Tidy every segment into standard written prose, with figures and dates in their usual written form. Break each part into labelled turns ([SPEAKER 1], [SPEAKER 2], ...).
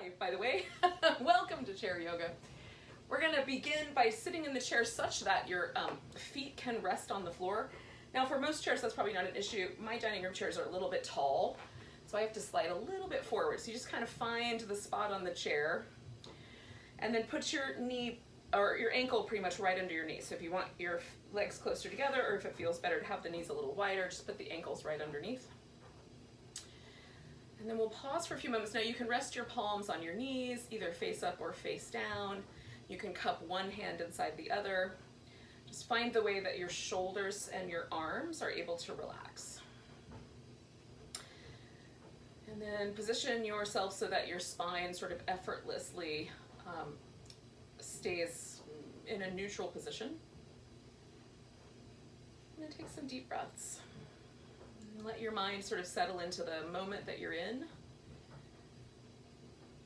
[SPEAKER 1] Hi, by the way. Welcome to chair yoga. We're going to begin by sitting in the chair such that your feet can rest on the floor. Now, for most chairs, that's probably not an issue. My dining room chairs are a little bit tall, so I have to slide a little bit forward. So you just kind of find the spot on the chair, and then put your knee or your ankle pretty much right under your knee. So if you want your legs closer together, or if it feels better to have the knees a little wider, just put the ankles right underneath. And then we'll pause for a few moments. Now you can rest your palms on your knees, either face up or face down. You can cup one hand inside the other. Just find the way that your shoulders and your arms are able to relax. And then position yourself so that your spine sort of effortlessly stays in a neutral position. And then take some deep breaths. And let your mind sort of settle into the moment that you're in.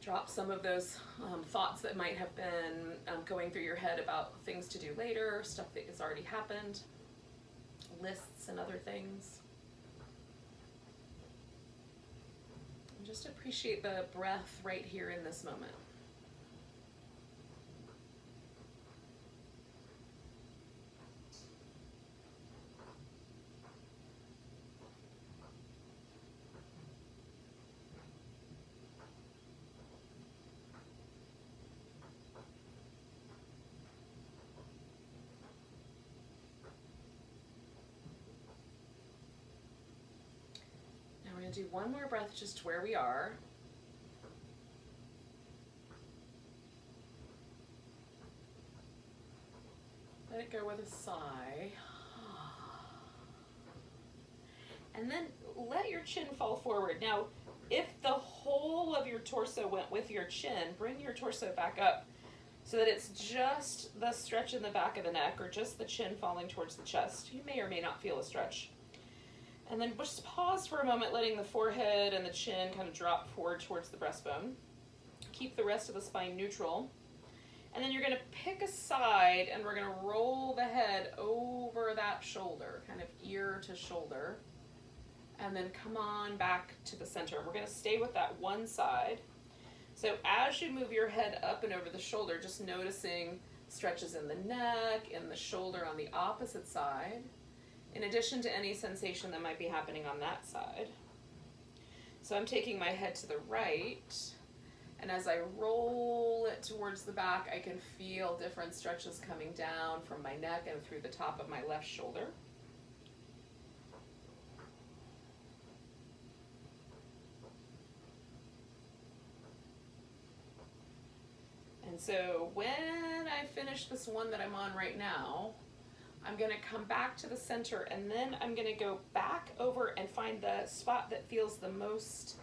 [SPEAKER 1] Drop some of those thoughts that might have been going through your head about things to do later, stuff that has already happened, lists and other things. And just appreciate the breath right here in this moment. We're going to do one more breath just where we are. Let it go with a sigh. And then let your chin fall forward. Now, if the whole of your torso went with your chin, bring your torso back up so that it's just the stretch in the back of the neck or just the chin falling towards the chest. You may or may not feel a stretch. And then just pause for a moment, letting the forehead and the chin kind of drop forward towards the breastbone. Keep the rest of the spine neutral. And then you're going to pick a side and we're going to roll the head over that shoulder, kind of ear to shoulder. And then come on back to the center. We're going to stay with that one side. So as you move your head up and over the shoulder, just noticing stretches in the neck, in the shoulder on the opposite side, in addition to any sensation that might be happening on that side. So I'm taking my head to the right, and as I roll it towards the back, I can feel different stretches coming down from my neck and through the top of my left shoulder. And so when I finish this one that I'm on right now, I'm going to come back to the center, and then I'm going to go back over and find the spot that feels the most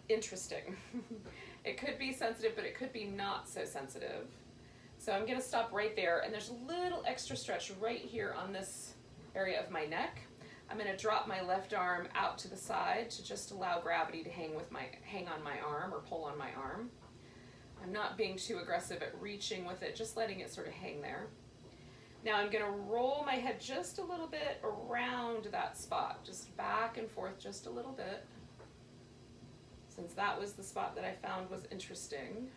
[SPEAKER 1] interesting. It could be sensitive, but it could be not so sensitive. So I'm going to stop right there, and there's a little extra stretch right here on this area of my neck. I'm going to drop my left arm out to the side to just allow gravity to hang on my arm or pull on my arm. I'm not being too aggressive at reaching with it, just letting it sort of hang there. Now I'm going to roll my head just a little bit around that spot, just back and forth just a little bit, since that was the spot that I found was interesting.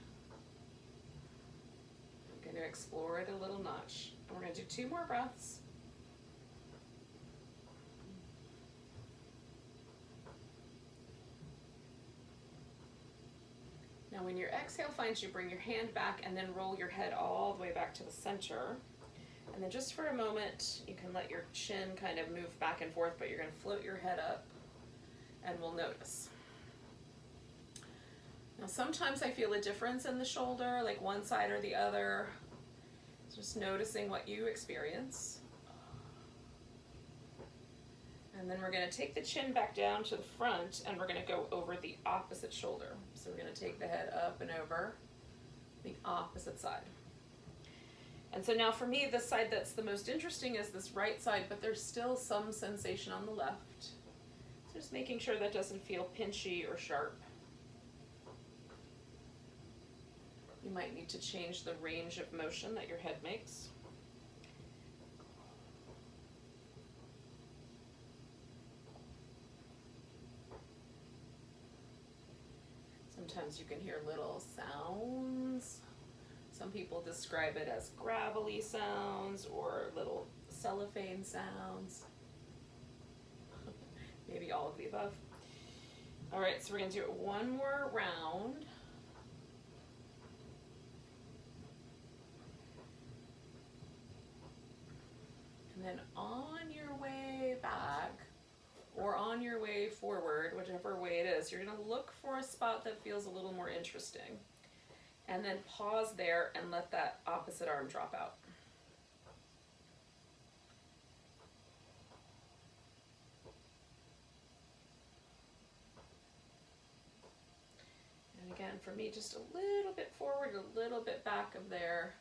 [SPEAKER 1] I'm going to explore it a little notch. And we're going to do 2 more breaths. Now when your exhale finds you, bring your hand back and then roll your head all the way back to the center. And then just for a moment, you can let your chin kind of move back and forth, but you're going to float your head up, and we'll notice. Now sometimes I feel a difference in the shoulder, like one side or the other. Just noticing what you experience. And then we're going to take the chin back down to the front, and we're going to go over the opposite shoulder. So we're going to take the head up and over the opposite side. And so now for me, the side that's the most interesting is this right side, but there's still some sensation on the left. So just making sure that doesn't feel pinchy or sharp. You might need to change the range of motion that your head makes. Sometimes you can hear little sounds. Some people describe it as gravelly sounds or little cellophane sounds. Maybe all of the above. All right, so we're gonna do it one more round. And then on your way back, or on your way forward, whichever way it is, you're gonna look for a spot that feels a little more interesting. And then pause there and let that opposite arm drop out. And again, for me, just a little bit forward, a little bit back of there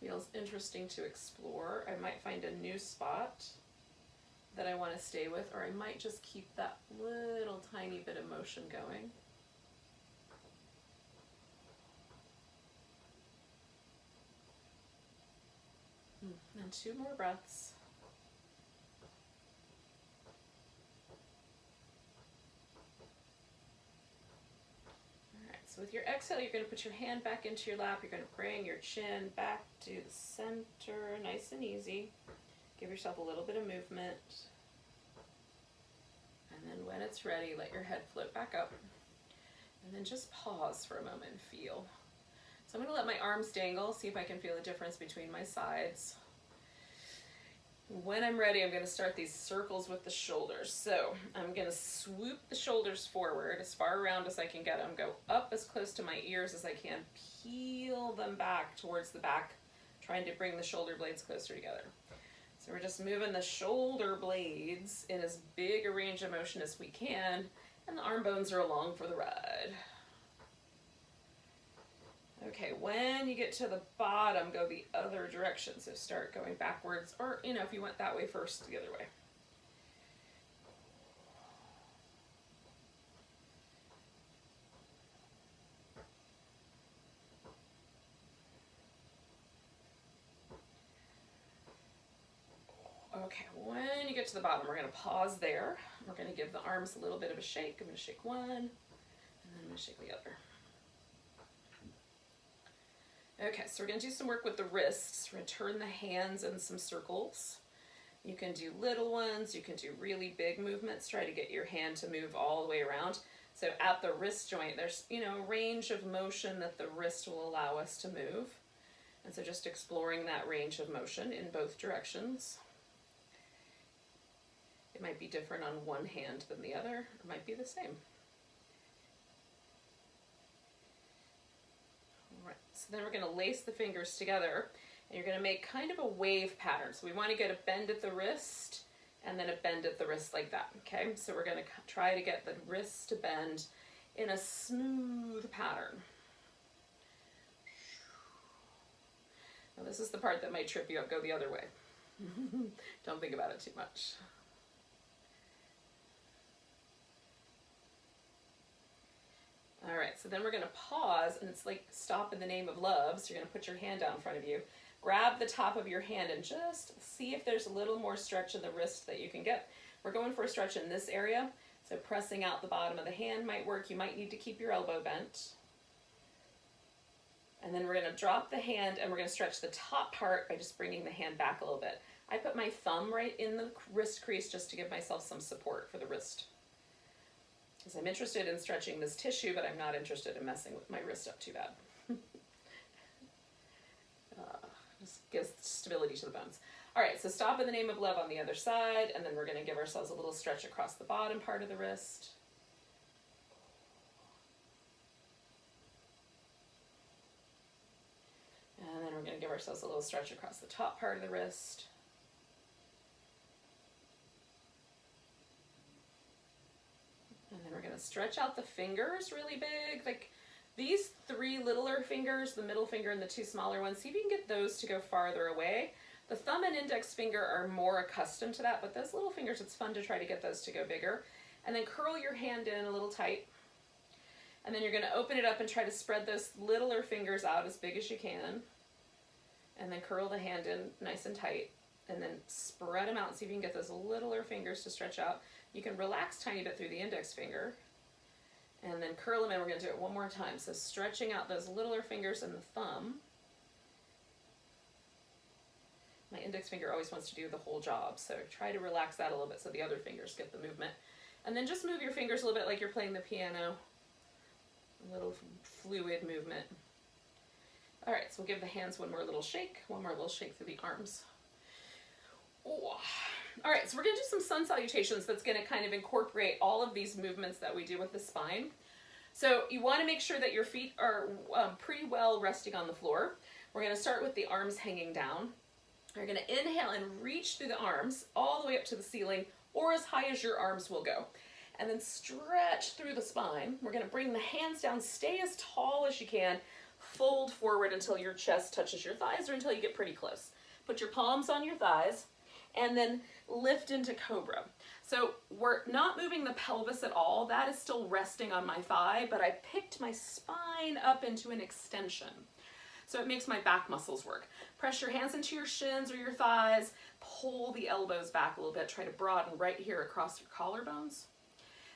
[SPEAKER 1] feels interesting to explore. I might find a new spot that I want to stay with, or I might just keep that little tiny bit of motion going. And 2 more breaths. All right, so with your exhale, you're going to put your hand back into your lap. You're going to bring your chin back to the center, nice and easy. Give yourself a little bit of movement. And then when it's ready, let your head float back up. And then just pause for a moment and feel. So I'm going to let my arms dangle, see if I can feel a difference between my sides. When I'm ready, I'm going to start these circles with the shoulders. So I'm going to swoop the shoulders forward as far around as I can get them, go up as close to my ears as I can, peel them back towards the back, trying to bring the shoulder blades closer together. So we're just moving the shoulder blades in as big a range of motion as we can, and the arm bones are along for the ride. Okay, when you get to the bottom, go the other direction. So start going backwards, or if you went that way first, the other way. Okay, when you get to the bottom, we're going to pause there. We're going to give the arms a little bit of a shake. I'm going to shake one, and then I'm going to shake the other. Okay, so we're going to do some work with the wrists. We're going to turn the hands in some circles. You can do little ones, you can do really big movements. Try to get your hand to move all the way around. So at the wrist joint, there's a range of motion that the wrist will allow us to move. And so just exploring that range of motion in both directions. It might be different on one hand than the other. It might be the same. So then we're going to lace the fingers together, and you're going to make kind of a wave pattern. So we want to get a bend at the wrist and then a bend at the wrist like that. Okay, so we're going to try to get the wrist to bend in a smooth pattern. Now this is the part that might trip you up. Go the other way. Don't think about it too much. All right, so then we're going to pause, and it's like stop in the name of love. So you're going to put your hand out in front of you, grab the top of your hand, and just see if there's a little more stretch in the wrist that you can get. We're going for a stretch in this area, so pressing out the bottom of the hand might work. You might need to keep your elbow bent. And then we're going to drop the hand, and we're going to stretch the top part by just bringing the hand back a little bit. I put my thumb right in the wrist crease just to give myself some support for the wrist. Because I'm interested in stretching this tissue, but I'm not interested in messing with my wrist up too bad. Just gives stability to the bones. All right, so stop in the name of love on the other side, and then we're going to give ourselves a little stretch across the bottom part of the wrist. And then we're going to give ourselves a little stretch across the top part of the wrist. And then we're going to stretch out the fingers really big. Like these 3 littler fingers, the middle finger and the 2 smaller ones, see if you can get those to go farther away. The thumb and index finger are more accustomed to that, but those little fingers, it's fun to try to get those to go bigger. And then curl your hand in a little tight. And then you're going to open it up and try to spread those littler fingers out as big as you can. And then curl the hand in nice and tight. And then spread them out and see if you can get those littler fingers to stretch out. You can relax a tiny bit through the index finger. And then curl them in. We're going to do it one more time. So stretching out those littler fingers and the thumb. My index finger always wants to do the whole job, so try to relax that a little bit so the other fingers get the movement. And then just move your fingers a little bit like you're playing the piano. A little fluid movement. All right, so we'll give the hands one more little shake through the arms. Ooh. All right, so we're gonna do some sun salutations that's gonna kind of incorporate all of these movements that we do with the spine. So you wanna make sure that your feet are pretty well resting on the floor. We're gonna start with the arms hanging down. You're gonna inhale and reach through the arms all the way up to the ceiling or as high as your arms will go. And then stretch through the spine. We're gonna bring the hands down, stay as tall as you can, fold forward until your chest touches your thighs or until you get pretty close. Put your palms on your thighs and then lift into cobra. So we're not moving the pelvis at all. That is still resting on my thigh, but I picked my spine up into an extension. So it makes my back muscles work. Press your hands into your shins or your thighs, pull the elbows back a little bit, try to broaden right here across your collarbones.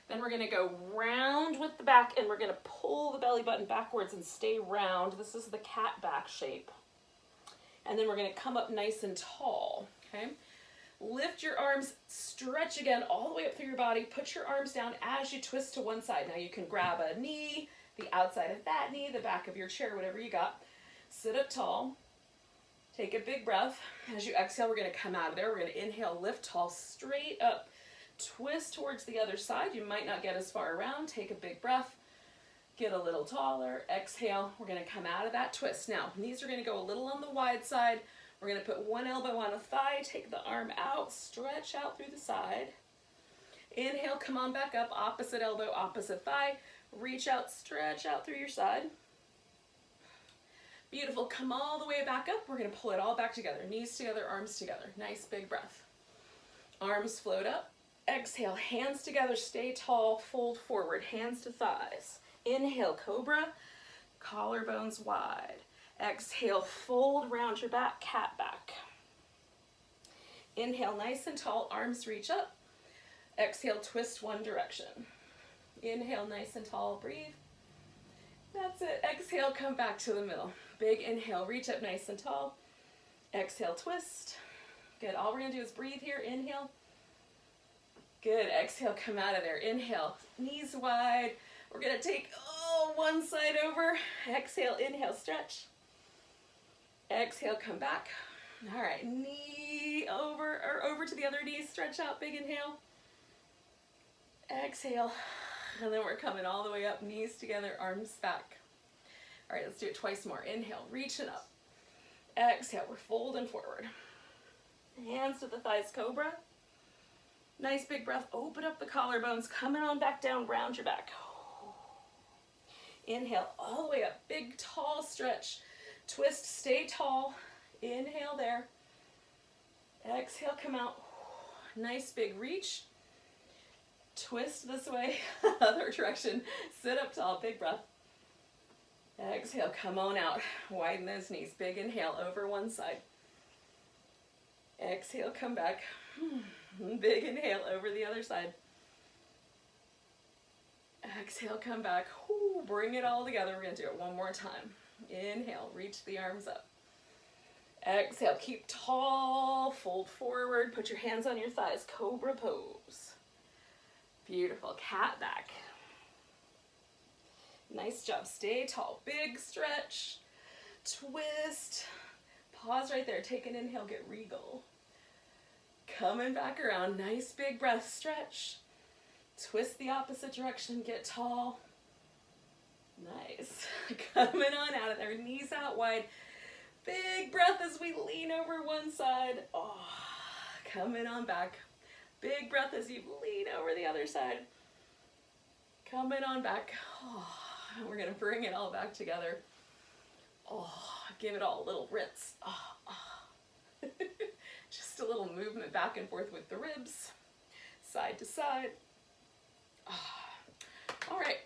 [SPEAKER 1] Then we're gonna go round with the back and we're gonna pull the belly button backwards and stay round. This is the cat back shape. And then we're gonna come up nice and tall, okay? Lift your arms, stretch again all the way up through your body. Put your arms down as you twist to one side. Now you can grab a knee, the outside of that knee, the back of your chair, whatever you got. Sit up tall. Take a big breath. As you exhale, we're going to come out of there. We're going to inhale, lift tall, straight up, twist towards the other side. You might not get as far around. Take a big breath. Get a little taller. Exhale. We're going to come out of that twist. Now, knees are going to go a little on the wide side. We're going to put one elbow on a thigh. Take the arm out. Stretch out through the side. Inhale, come on back up. Opposite elbow, opposite thigh. Reach out, stretch out through your side. Beautiful, come all the way back up. We're gonna pull it all back together. Knees together, arms together. Nice big breath. Arms float up. Exhale, hands together, stay tall, fold forward, hands to thighs. Inhale, cobra, collarbones wide. Exhale, fold round your back, cat back. Inhale, nice and tall, arms reach up. Exhale, twist one direction. Inhale, nice and tall, breathe. That's it. Exhale, come back to the middle. Big inhale, reach up nice and tall. Exhale, twist. Good. All we're going to do is breathe here. Inhale. Good. Exhale, come out of there. Inhale, knees wide. We're going to take one side over. Exhale, inhale, stretch. Exhale, come back. All right, knee over or over to the other knee. Stretch out, big inhale. Exhale. And then we're coming all the way up, knees together, arms back. All right, let's do it twice more. Inhale, reaching up. Exhale, we're folding forward. Hands to the thighs, cobra. Nice big breath, open up the collarbones, coming on back down, round your back. Inhale, all the way up, big tall stretch. Twist, stay tall. Inhale there. Exhale, come out. Nice big reach. Twist this way, other direction. Sit up tall, big breath. Exhale, come on out. Widen those knees. Big inhale over one side. Exhale, come back. Big inhale over the other side. Exhale, come back. Bring it all together. We're going to do it one more time. Inhale, reach the arms up. Exhale, keep tall, fold forward, put your hands on your thighs, cobra pose. Beautiful, cat back. Nice job, stay tall, big stretch, twist, pause right there, take an inhale, get regal. Coming back around, nice big breath, stretch, twist the opposite direction, get tall. Nice, coming on out of there, knees out wide. Big breath as we lean over one side. Oh, coming on back. Big breath as you lean over the other side. Coming on back. Oh, we're going to bring it all back together. Oh, give it all a little rinse. Oh, oh. Just a little movement back and forth with the ribs. Side to side. Oh. All right.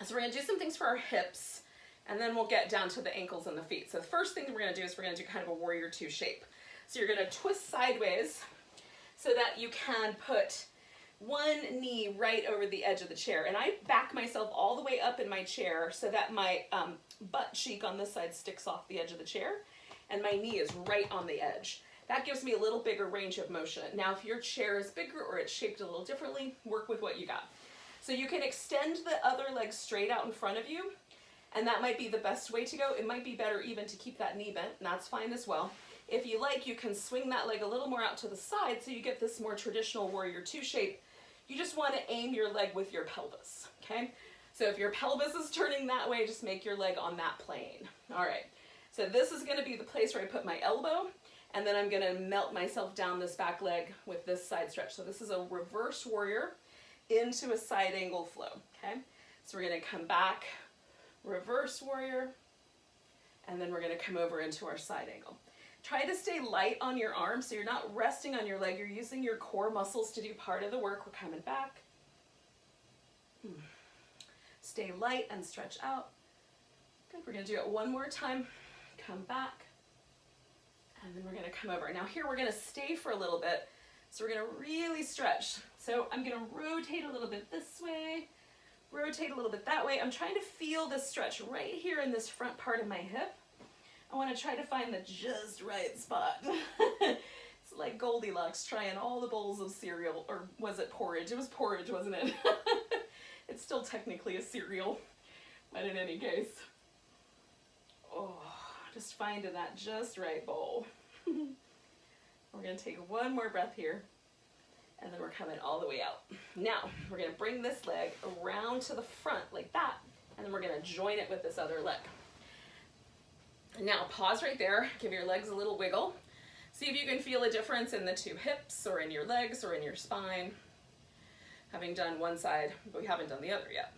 [SPEAKER 1] So we're going to do some things for our hips. And then we'll get down to the ankles and the feet. So the first thing we're going to do is we're going to do kind of a warrior two shape. So you're going to twist sideways so that you can put one knee right over the edge of the chair. And I back myself all the way up in my chair so that my butt cheek on this side sticks off the edge of the chair and my knee is right on the edge. That gives me a little bigger range of motion. Now, if your chair is bigger or it's shaped a little differently, work with what you got. So you can extend the other leg straight out in front of you, and that might be the best way to go. It might be better even to keep that knee bent, and that's fine as well. If you like, you can swing that leg a little more out to the side so you get this more traditional warrior two shape. You just want to aim your leg with your pelvis, okay? So if your pelvis is turning that way, just make your leg on that plane. All right, so this is going to be the place where I put my elbow, and then I'm going to melt myself down this back leg with this side stretch. So this is a reverse warrior into a side angle flow, okay? So we're going to come back, reverse warrior, and then we're going to come over into our side angle. Try to stay light on your arms so you're not resting on your leg. You're using your core muscles to do part of the work. We're coming back. Stay light and stretch out. Good. We're going to do it one more time. Come back. And then we're going to come over. Now here we're going to stay for a little bit. So we're going to really stretch. So I'm going to rotate a little bit this way, rotate a little bit that way. I'm trying to feel this stretch right here in this front part of my hip. I want to try to find the just right spot. It's like Goldilocks trying all the bowls of cereal, or was it porridge? It was porridge, wasn't it? It's still technically a cereal, but in any case. Oh, just finding that just right bowl. We're going to take one more breath here, and then we're coming all the way out. Now, we're going to bring this leg around to the front like that, and then we're going to join it with this other leg. Now, pause right there. Give your legs a little wiggle. See if you can feel a difference in the two hips, or in your legs, or in your spine. Having done one side, but we haven't done the other yet.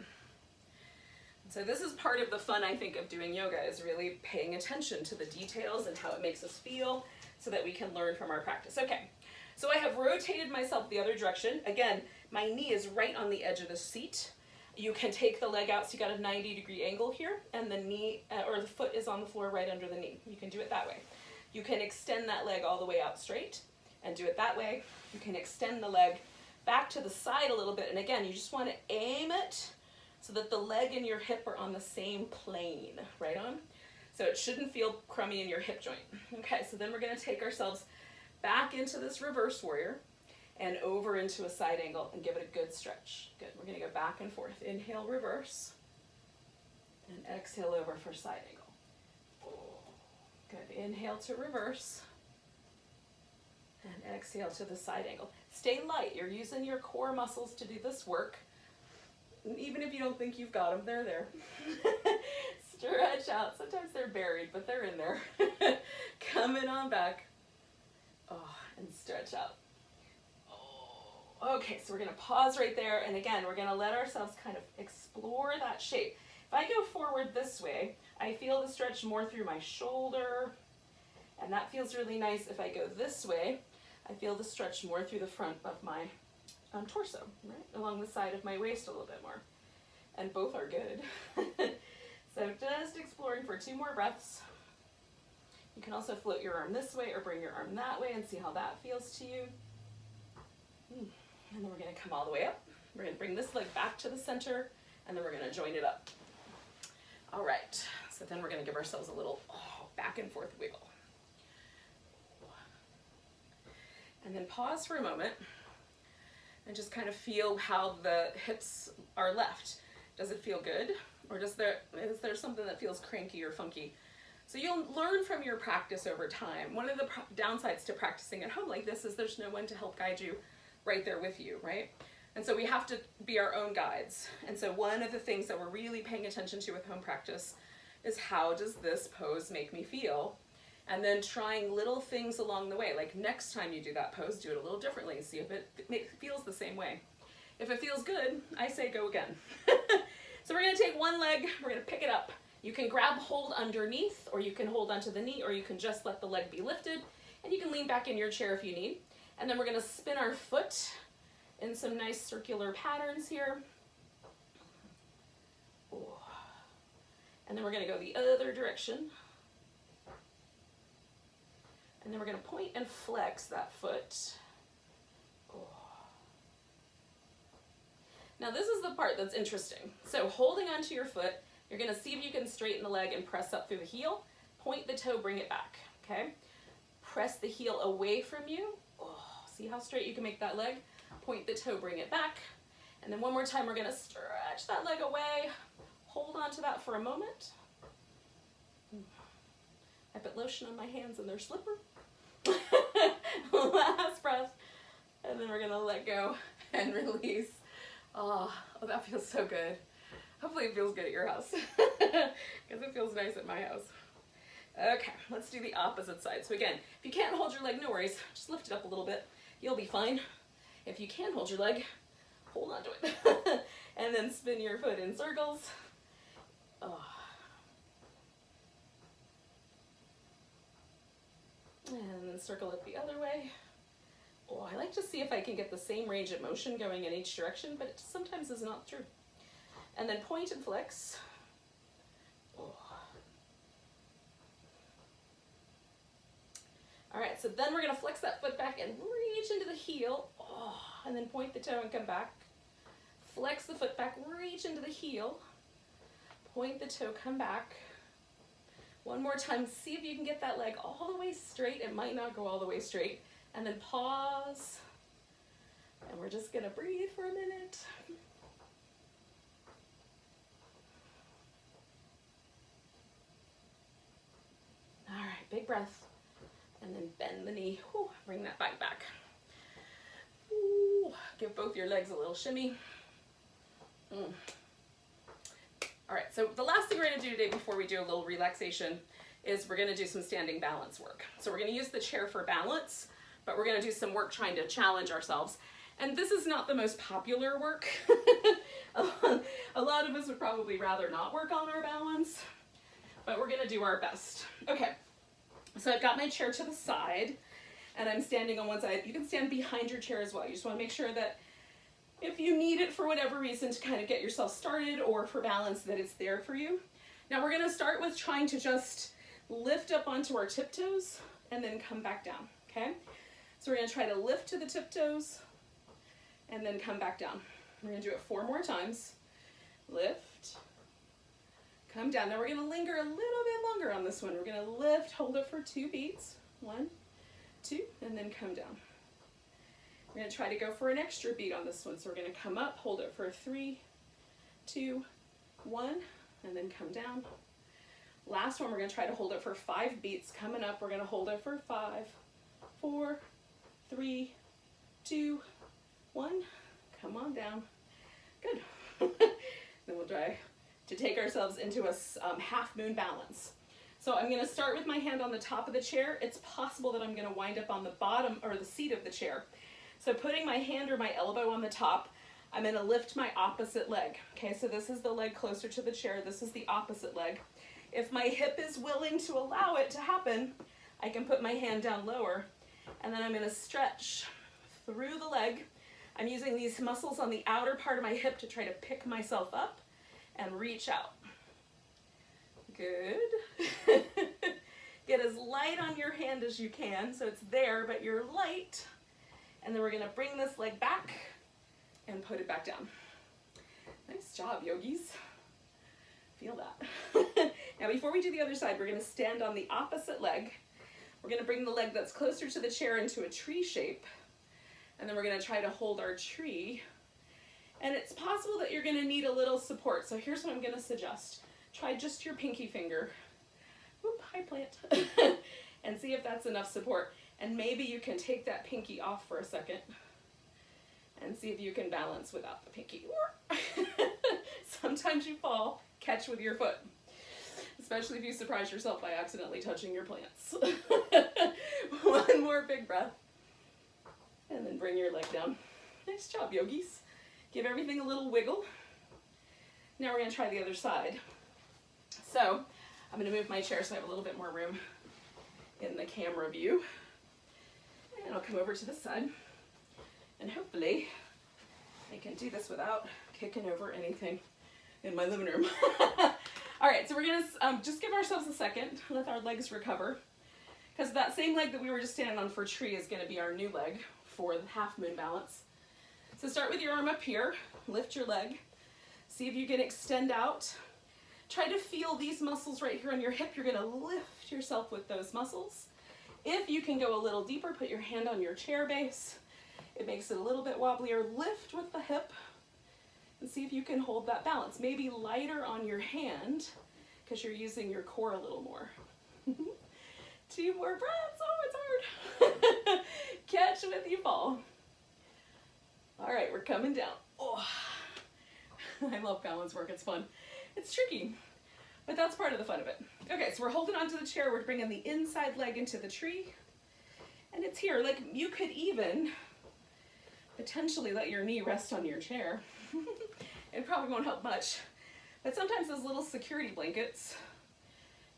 [SPEAKER 1] So this is part of the fun, I think, of doing yoga, is really paying attention to the details and how it makes us feel so that we can learn from our practice. Okay, so I have rotated myself the other direction. Again, my knee is right on the edge of the seat. You can take the leg out so you got a 90-degree angle here, and the knee, or the foot is on the floor right under the knee. You can do it that way. You can extend that leg all the way out straight and do it that way. You can extend the leg back to the side a little bit, and again, you just want to aim it so that the leg and your hip are on the same plane, right on? So it shouldn't feel crummy in your hip joint. Okay, so then we're going to take ourselves back into this reverse warrior and over into a side angle and give it a good stretch. Good, we're going to go back and forth. Inhale, reverse, and exhale over for side angle. Good, inhale to reverse, and exhale to the side angle. Stay light, you're using your core muscles to do this work. And even if you don't think you've got them, they're there. Stretch out, sometimes they're buried, but they're in there. Coming on back, and stretch out. Okay, so we're going to pause right there, and again, we're going to let ourselves kind of explore that shape. If I go forward this way, I feel the stretch more through my shoulder, and that feels really nice. If I go this way, I feel the stretch more through the front of my torso, right? Along the side of my waist a little bit more. And both are good. So just exploring for 2 more breaths. You can also float your arm this way or bring your arm that way and see how that feels to you. And then we're going to come all the way up. We're going to bring this leg back to the center, and then we're going to join it up. All right, so then we're going to give ourselves a little back and forth wiggle. And then pause for a moment and just kind of feel how the hips are left. Does it feel good? Or is there something that feels cranky or funky? So you'll learn from your practice over time. One of the downsides to practicing at home like this is there's no one to help guide you right there with you, right? And so we have to be our own guides. And so one of the things that we're really paying attention to with home practice is, how does this pose make me feel? And then trying little things along the way. Like next time you do that pose, do it a little differently. See if it feels the same way. If it feels good, I say go again. So we're going to take one leg, we're going to pick it up. You can grab hold underneath, or you can hold onto the knee, or you can just let the leg be lifted, and you can lean back in your chair if you need. And then we're going to spin our foot in some nice circular patterns here. And then we're going to go the other direction. And then we're going to point and flex that foot. Now this is the part that's interesting. So holding onto your foot, you're gonna see if you can straighten the leg and press up through the heel. Point the toe, bring it back, okay? Press the heel away from you. Oh, see how straight you can make that leg? Point the toe, bring it back. And then one more time, we're gonna stretch that leg away. Hold on to that for a moment. I put lotion on my hands and they're slippery. Last breath. And then we're gonna let go and release. Oh, that feels so good. Hopefully it feels good at your house, because it feels nice at my house. Okay, let's do the opposite side. So again, if you can't hold your leg, no worries. Just lift it up a little bit. You'll be fine. If you can hold your leg, hold on to it. And then spin your foot in circles. Oh. And then circle it the other way. Oh, I like to see if I can get the same range of motion going in each direction, but it sometimes is not true. And then point and flex. Oh. All right, so then we're gonna flex that foot back and reach into the heel. Oh, and then point the toe and come back. Flex the foot back, reach into the heel. Point the toe, come back. One more time, see if you can get that leg all the way straight. It might not go all the way straight. And then pause. And we're just gonna breathe for a minute. All right, big breath. And then bend the knee. Whew, bring that back. Ooh, give both your legs a little shimmy. All right, so the last thing we're gonna do today before we do a little relaxation is we're gonna do some standing balance work. So we're gonna use the chair for balance, but we're gonna do some work trying to challenge ourselves. And this is not the most popular work. A lot of us would probably rather not work on our balance, but we're gonna do our best. Okay, so I've got my chair to the side and I'm standing on one side. You can stand behind your chair as well. You just wanna make sure that if you need it for whatever reason to kind of get yourself started or for balance, that it's there for you. Now we're gonna start with trying to just lift up onto our tiptoes and then come back down, okay? So we're gonna try to lift to the tiptoes and then come back down. We're gonna do it 4 more times. Lift, come down. Now we're gonna linger a little bit longer on this one. We're gonna lift, hold it for 2 beats. 1, 2, and then come down. We're gonna try to go for an extra beat on this one. So we're gonna come up, hold it for 3, 2, 1, and then come down. Last one, we're gonna try to hold it for 5 beats. Coming up, we're gonna hold it for 5, 4, 3, 2, 1. Come on down. Good. Then we'll try to take ourselves into a half moon balance. So I'm gonna start with my hand on the top of the chair. It's possible that I'm gonna wind up on the bottom or the seat of the chair. So putting my hand or my elbow on the top, I'm gonna lift my opposite leg. Okay, so this is the leg closer to the chair. This is the opposite leg. If my hip is willing to allow it to happen, I can put my hand down lower, and then I'm gonna stretch through the leg. I'm using these muscles on the outer part of my hip to try to pick myself up and reach out. Good. Get as light on your hand as you can, so it's there, but you're light. And then we're gonna bring this leg back and put it back down. Nice job, yogis. Feel that. Now before we do the other side, we're gonna stand on the opposite leg. We're gonna bring the leg that's closer to the chair into a tree shape. And then we're gonna try to hold our tree. And it's possible that you're gonna need a little support. So here's what I'm gonna suggest. Try just your pinky finger. Whoop, hi plant. And see if that's enough support. And maybe you can take that pinky off for a second and see if you can balance without the pinky. Sometimes you fall, catch with your foot, especially if you surprise yourself by accidentally touching your plants. One more big breath. And then bring your leg down. Nice job, yogis. Give everything a little wiggle. Now we're gonna try the other side. So I'm gonna move my chair so I have a little bit more room in the camera view. And I'll come over to this side. And hopefully I can do this without kicking over anything in my living room. All right, so we're gonna just give ourselves a second, let our legs recover. Because that same leg that we were just standing on for tree is gonna be our new leg for the half moon balance. So start with your arm up here. lift your leg. See if you can extend out. Try to feel these muscles right here on your hip. You're gonna lift yourself with those muscles. If you can go a little deeper, put your hand on your chair base. It makes it a little bit wobblier. Lift with the hip and see if you can hold that balance. Maybe lighter on your hand because you're using your core a little more. 2 more breaths. Oh, it's hard. Catch with you fall. All right, we're coming down. Oh, I love balance work. It's fun. It's tricky, but that's part of the fun of it. Okay, so we're holding onto the chair. We're bringing the inside leg into the tree, and it's here. Like, you could even potentially let your knee rest on your chair. It probably won't help much, but sometimes those little security blankets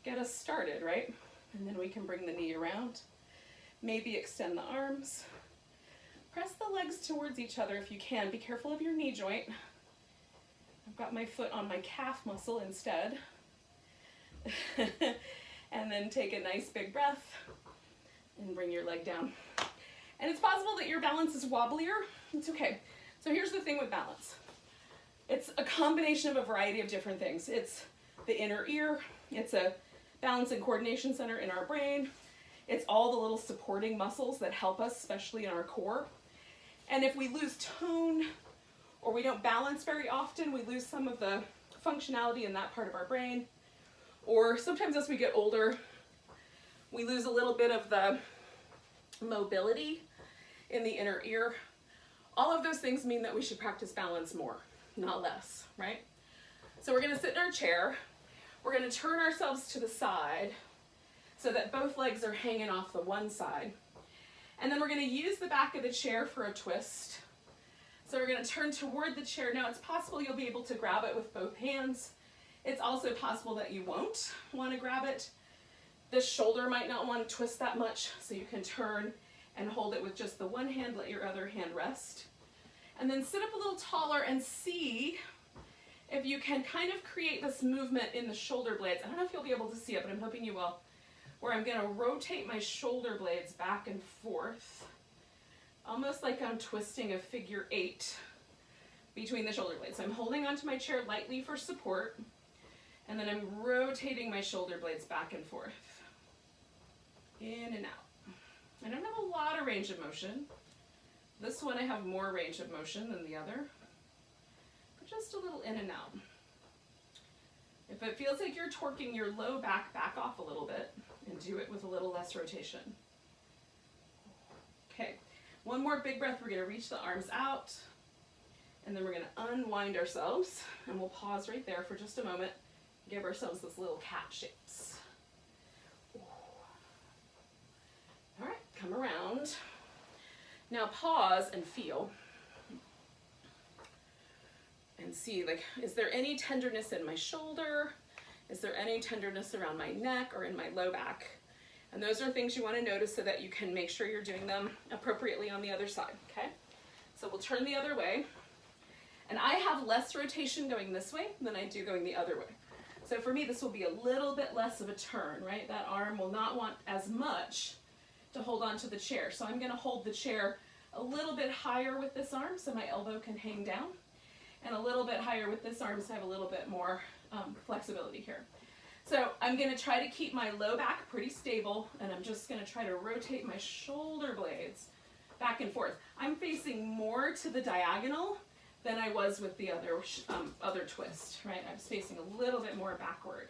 [SPEAKER 1] get us started, right? And then we can bring the knee around, maybe extend the arms, press the legs towards each other if you can. Be careful of your knee joint. I've got my foot on my calf muscle instead. And then take a nice big breath and bring your leg down. And it's possible that your balance is wobblier. It's okay. So here's the thing with balance. It's a combination of a variety of different things. It's the inner ear. It's a balance and coordination center in our brain. It's all the little supporting muscles that help us, especially in our core. And if we lose tone or we don't balance very often, we lose some of the functionality in that part of our brain. Or sometimes as we get older, we lose a little bit of the mobility in the inner ear. All of those things mean that we should practice balance more, not less, right? So we're gonna sit in our chair. We're gonna turn ourselves to the side so that both legs are hanging off the one side. And then we're gonna use the back of the chair for a twist. So we're gonna turn toward the chair. Now it's possible you'll be able to grab it with both hands. It's also possible that you won't wanna grab it. This shoulder might not wanna twist that much, so you can turn and hold it with just the one hand, let your other hand rest. And then sit up a little taller and see if you can kind of create this movement in the shoulder blades. I don't know if you'll be able to see it, but I'm hoping you will. Where I'm gonna rotate my shoulder blades back and forth, almost like I'm twisting a figure 8 between the shoulder blades. So I'm holding onto my chair lightly for support, and then I'm rotating my shoulder blades back and forth, in and out. I don't have a lot of range of motion. This one I have more range of motion than the other, but just a little in and out. If it feels like you're torquing your low back off a little bit and do it with a little less rotation. Okay, one more big breath. We're gonna reach the arms out, and then we're gonna unwind ourselves, and we'll pause right there for just a moment, give ourselves this little cat shapes. All right, come around. Now pause and feel. And see, like, is there any tenderness in my shoulder? Is there any tenderness around my neck or in my low back? And those are things you want to notice so that you can make sure you're doing them appropriately on the other side, okay? So we'll turn the other way. And I have less rotation going this way than I do going the other way. So for me, this will be a little bit less of a turn, right? That arm will not want as much to hold on to the chair. So I'm going to hold the chair a little bit higher with this arm so my elbow can hang down, and a little bit higher with this arm so I have a little bit more flexibility here. So I'm going to try to keep my low back pretty stable, and I'm just going to try to rotate my shoulder blades back and forth. I'm facing more to the diagonal than I was with the other twist, right? I was facing a little bit more backward.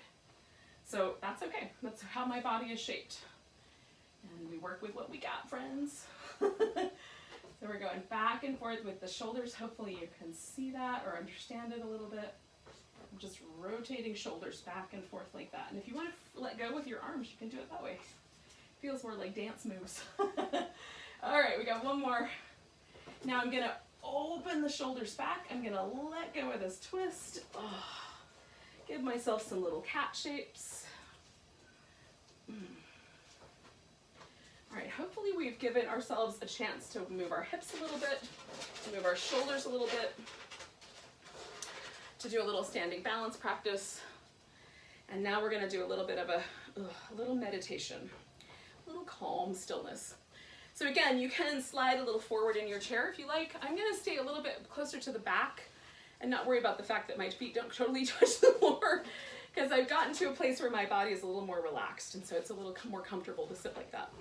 [SPEAKER 1] So that's okay. That's how my body is shaped. And we work with what we got, friends. So we're going back and forth with the shoulders. Hopefully you can see that or understand it a little bit. I'm just rotating shoulders back and forth like that. And if you want to let go with your arms, you can do it that way. Feels more like dance moves. All right, we got one more. Now I'm gonna open the shoulders back. I'm gonna let go of this twist. Oh, give myself some little cat shapes. All right, hopefully we've given ourselves a chance to move our hips a little bit, to move our shoulders a little bit, to do a little standing balance practice. And now we're gonna do a little bit of a little meditation, a little calm stillness. So again, you can slide a little forward in your chair if you like. I'm gonna stay a little bit closer to the back and not worry about the fact that my feet don't totally touch the floor, because I've gotten to a place where my body is a little more relaxed, and so it's a little more comfortable to sit like that.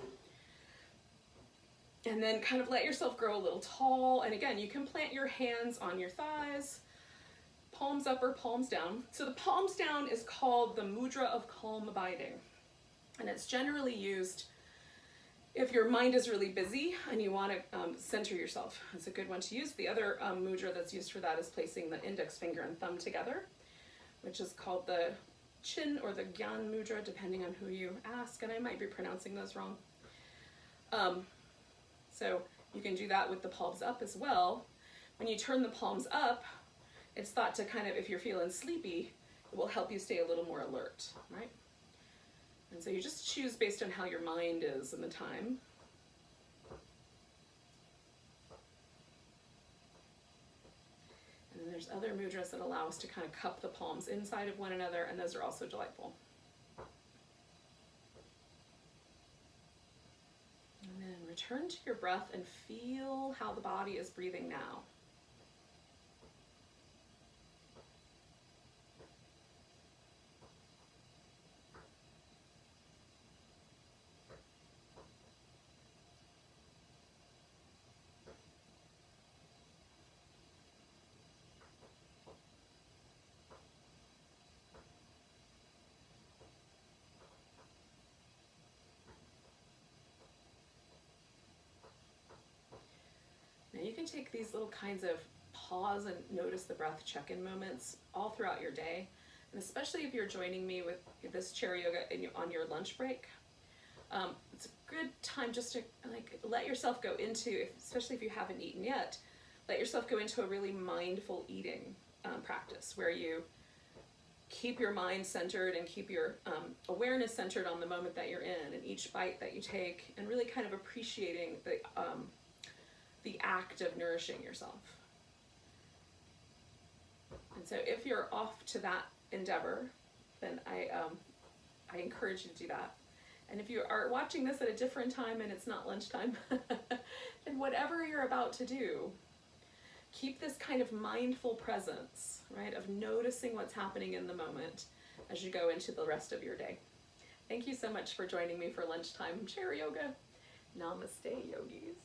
[SPEAKER 1] And then kind of let yourself grow a little tall, and again, you can plant your hands on your thighs, palms up or palms down. So the palms down is called the mudra of calm abiding, and it's generally used if your mind is really busy and you want to center yourself. It's a good one to use. The other mudra that's used for that is placing the index finger and thumb together, which is called the chin or the gyan mudra, depending on who you ask, and I might be pronouncing those wrong. So you can do that with the palms up as well. When you turn the palms up, it's thought to kind of, if you're feeling sleepy, it will help you stay a little more alert, right? And so you just choose based on how your mind is and the time. And then there's other mudras that allow us to kind of cup the palms inside of one another, and those are also delightful. And then return to your breath and feel how the body is breathing now. Now you can take these little kinds of pause and notice the breath check-in moments all throughout your day, and especially if you're joining me with this chair yoga on your lunch break. It's a good time just to let yourself go into, especially if you haven't eaten yet, let yourself go into a really mindful eating practice where you keep your mind centered and keep your awareness centered on the moment that you're in and each bite that you take, and really kind of appreciating the act of nourishing yourself. And so if you're off to that endeavor, then I encourage you to do that. And if you are watching this at a different time and it's not lunchtime, then whatever you're about to do, keep this kind of mindful presence, right, of noticing what's happening in the moment as you go into the rest of your day. Thank you so much for joining me for lunchtime chair yoga. Namaste, yogis.